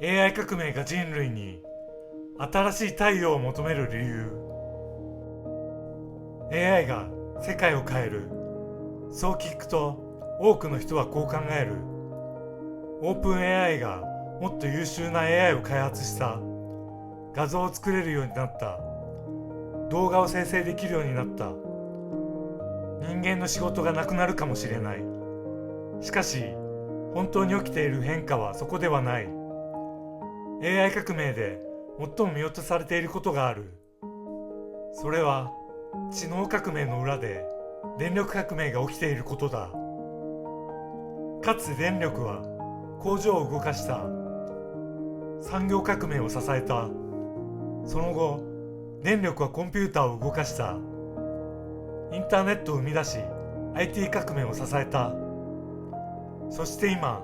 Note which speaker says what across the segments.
Speaker 1: AI 革命が人類に新しい太陽を求める理由。 AI が世界を変える。そう聞くと多くの人はこう考える。オープン AI がもっと優秀な AI を開発した。画像を作れるようになった。動画を生成できるようになった。人間の仕事がなくなるかもしれない。しかし本当に起きている変化はそこではない。 AI 革命で最も見落とされていることがある。それは知能革命の裏で電力革命が起きていることだ。かつて電力は工場を動かした。産業革命を支えた。その後電力はコンピューターを動かした。インターネットを生み出し IT 革命を支えた。そして今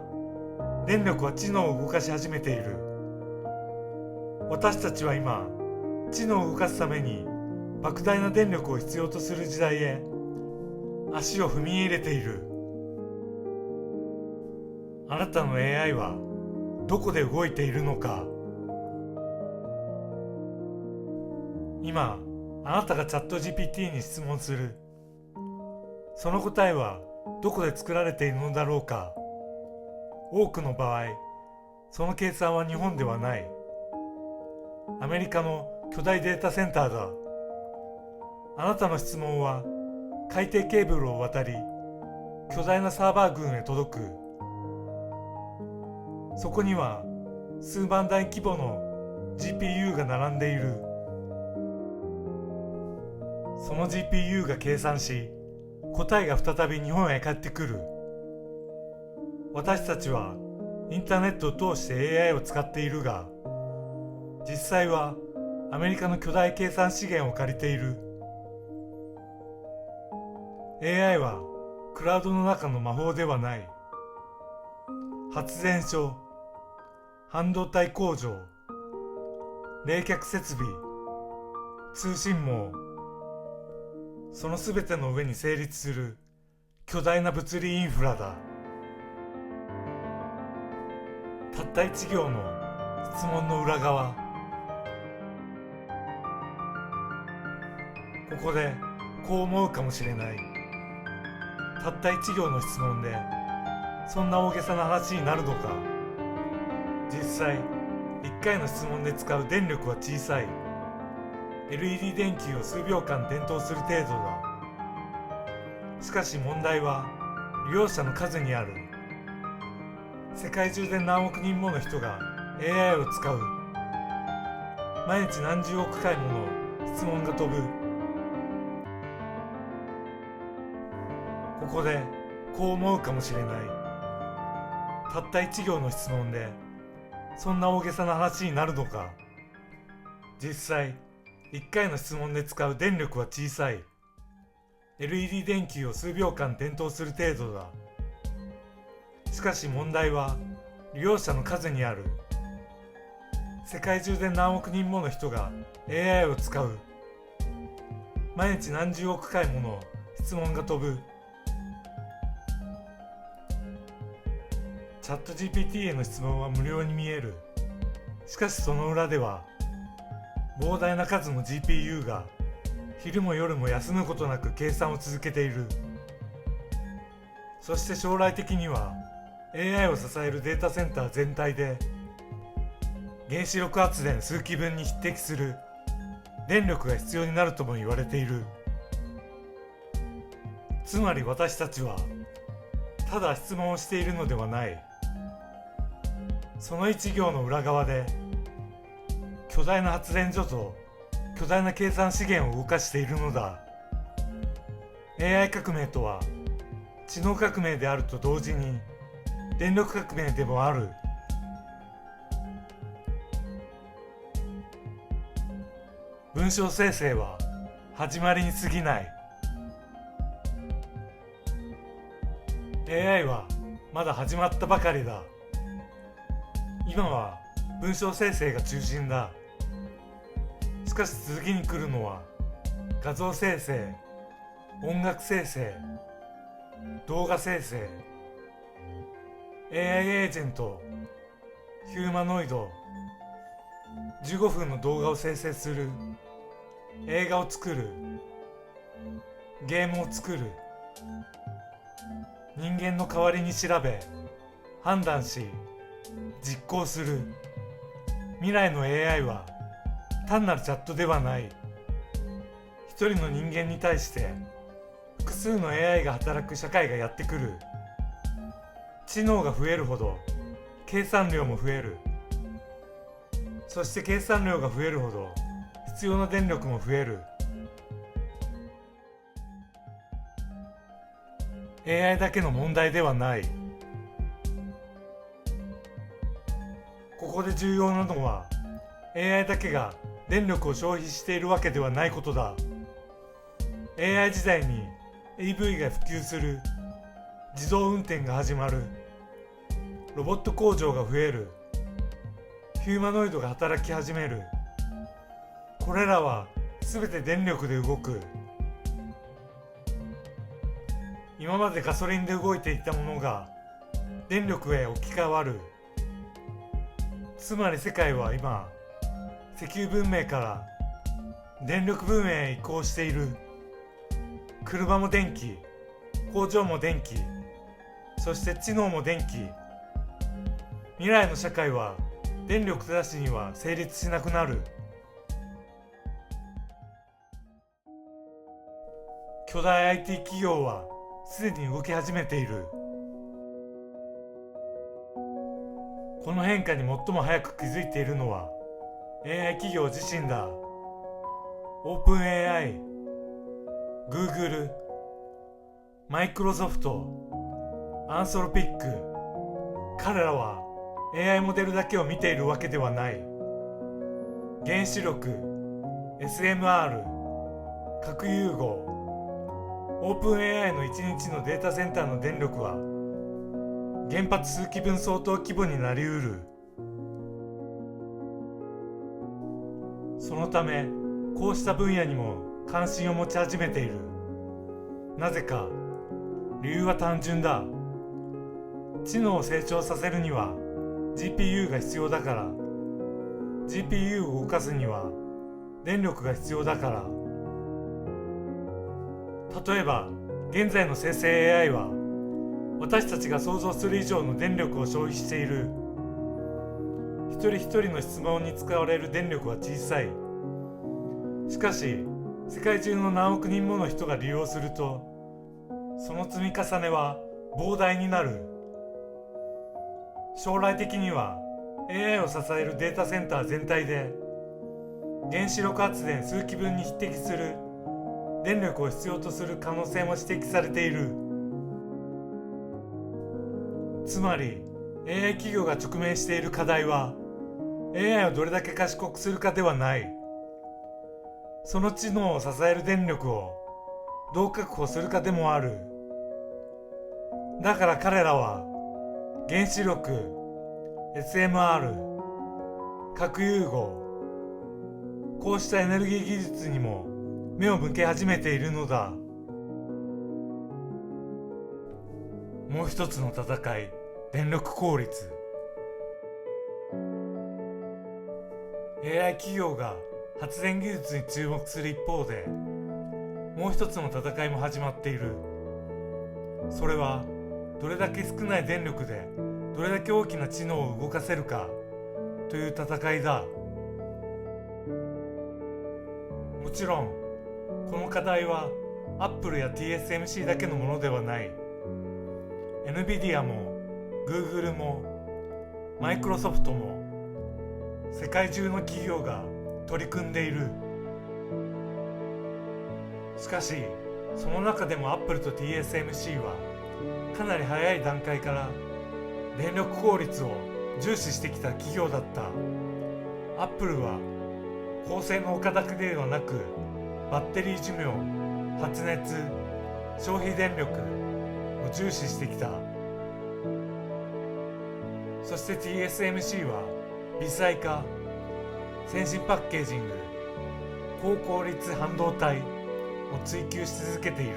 Speaker 1: 電力は知能を動かし始めている。私たちは今知能を動かすために莫大な電力を必要とする時代へ足を踏み入れている。あなたの AI はどこで動いているのか。今あなたがチャット GPT に質問する。その答えはどこで作られているのだろうか。多くの場合その計算は日本ではない。アメリカの巨大データセンターだ。あなたの質問は海底ケーブルを渡り巨大なサーバー群へ届く。そこには数万台規模の GPU が並んでいる。その GPU が計算し答えが再び日本へ帰ってくる。私たちはインターネットを通して AI を使っているが、実際はアメリカの巨大計算資源を借りている。 AI はクラウドの中の魔法ではない。発電所、半導体工場、冷却設備、通信網、そのすべての上に成立する巨大な物理インフラだ。たった一行の質問の裏側。ここでこう思うかもしれない。たった一行の質問でそんな大げさな話になるのか。実際一回の質問で使う電力は小さい。 LED 電球を数秒間点灯する程度だ。しかし問題は利用者の数にある。世界中で何億人もの人が AI を使う。毎日何十億回もの質問が飛ぶ。ここでこう思うかもしれない。たった一行の質問でそんな大げさな話になるのか。実際一回の質問で使う電力は小さい。 LED 電球を数秒間点灯する程度だ。しかし問題は利用者の数にある。世界中で何億人もの人が AI を使う。毎日何十億回もの質問が飛ぶ。チャット GPT への質問は無料に見える。しかしその裏では膨大な数の GPU が昼も夜も休むことなく計算を続けている。そして将来的には AI を支えるデータセンター全体で原子力発電数基分に匹敵する電力が必要になるとも言われている。つまり私たちはただ質問をしているのではない。その一行の裏側で巨大な発電所と巨大な計算資源を動かしているのだ。 AI 革命とは知能革命であると同時に電力革命でもある。文章生成は始まりに過ぎない。 AI はまだ始まったばかりだ。今は文章生成が中心だ。しかし次に来るのは画像生成、音楽生成、動画生成、AI エージェント、ヒューマノイド、15分の動画を生成する、映画を作る、ゲームを作る、人間の代わりに調べ、判断し、実行する。未来の AI は単なるチャットではない。一人の人間に対して複数の AI が働く社会がやってくる。知能が増えるほど計算量も増える。そして計算量が増えるほど必要な電力も増える。AI だけの問題ではない。ここで重要なのは AI だけが電力を消費しているわけではないことだ。 AI 時代に EV が普及する、自動運転が始まる、ロボット工場が増える、ヒューマノイドが働き始める。これらは全て電力で動く。今までガソリンで動いていたものが電力へ置き換わる。つまり世界は今、石油文明から電力文明へ移行している。車も電気、工場も電気、そして知能も電気。未来の社会は電力なしには成立しなくなる。巨大 IT 企業はすでに動き始めている。この変化に最も早く気づいているのは AI 企業自身だ。OpenAI、Google、マイクロソフト、アンソロピック。彼らは AI モデルだけを見ているわけではない。原子力、SMR、核融合。OpenAI の1日のデータセンターの電力は原発数基分相当規模になりうる。そのためこうした分野にも関心を持ち始めている。なぜか、理由は単純だ。知能を成長させるには GPU が必要だから。 GPU を動かすには電力が必要だから。例えば現在の生成 AI は私たちが想像する以上の電力を消費している。一人一人の質問に使われる電力は小さい。しかし世界中の何億人もの人が利用すると、その積み重ねは膨大になる。将来的には AI を支えるデータセンター全体で原子力発電数基分に匹敵する電力を必要とする可能性も指摘されている。つまり AI 企業が直面している課題は AI をどれだけ賢くするかではない。その知能を支える電力をどう確保するかでもある。だから彼らは原子力、SMR、核融合、こうしたエネルギー技術にも目を向け始めているのだ。もう一つの戦い、電力効率。 AI 企業が発電技術に注目する一方で、もう一つの戦いも始まっている。それはどれだけ少ない電力でどれだけ大きな知能を動かせるかという戦いだ。もちろんこの課題は Apple や TSMC だけのものではない。 NVIDIA も Google も Microsoft も世界中の企業が取り組んでいる。しかしその中でも Apple と TSMC はかなり早い段階から電力効率を重視してきた企業だった。 Apple は高性能化だけではなくバッテリー寿命、発熱、消費電力を重視してきた。そして TSMC は微細化、先進パッケージング、高効率半導体を追求し続けている。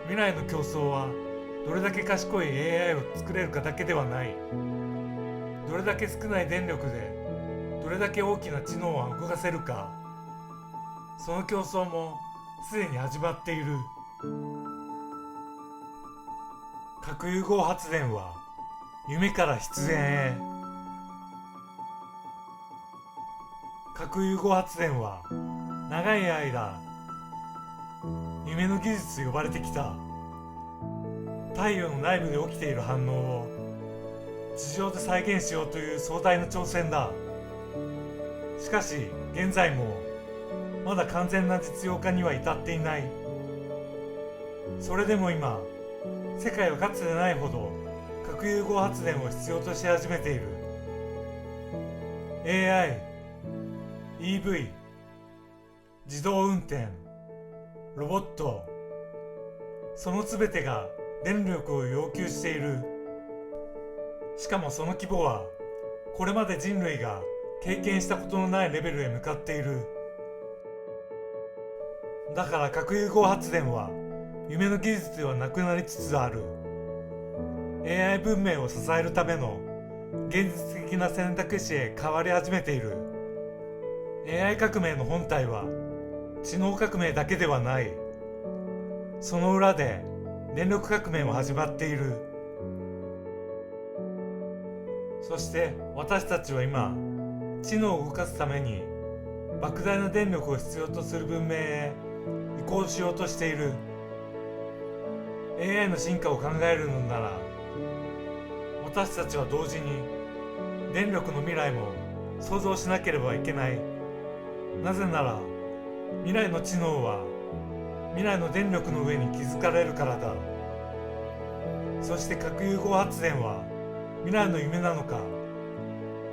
Speaker 1: 未来の競争はどれだけ賢い AI を作れるかだけではない。どれだけ少ない電力でどれだけ大きな知能を動かせるか、その競争もすでに始まっている。核融合発電は夢から必然へ。核融合発電は長い間夢の技術と呼ばれてきた。太陽の内部で起きている反応を地上で再現しようという壮大な挑戦だ。しかし現在もまだ完全な実用化には至っていない。それでも今、世界はかつてないほど核融合発電を必要とし始めている。 AI、 EV、 自動運転、ロボット、その全てが電力を要求している。しかもその規模はこれまで人類が経験したことのないレベルへ向かっている。だから核融合発電は夢の技術ではなくなりつつある。 AI 文明を支えるための現実的な選択肢へ変わり始めている。 AI 革命の本体は知能革命だけではない。その裏で電力革命も始まっている。そして私たちは今、知能を動かすために莫大な電力を必要とする文明へ移行しようとしている。 AI の進化を考えるのなら、私たちは同時に電力の未来も想像しなければいけない。なぜなら未来の知能は未来の電力の上に築かれるからだ。そして核融合発電は未来の夢なのか、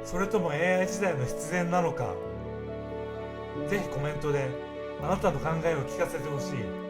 Speaker 1: それとも AI 時代の必然なのか。ぜひコメントであなたの考えを聞かせてほしい。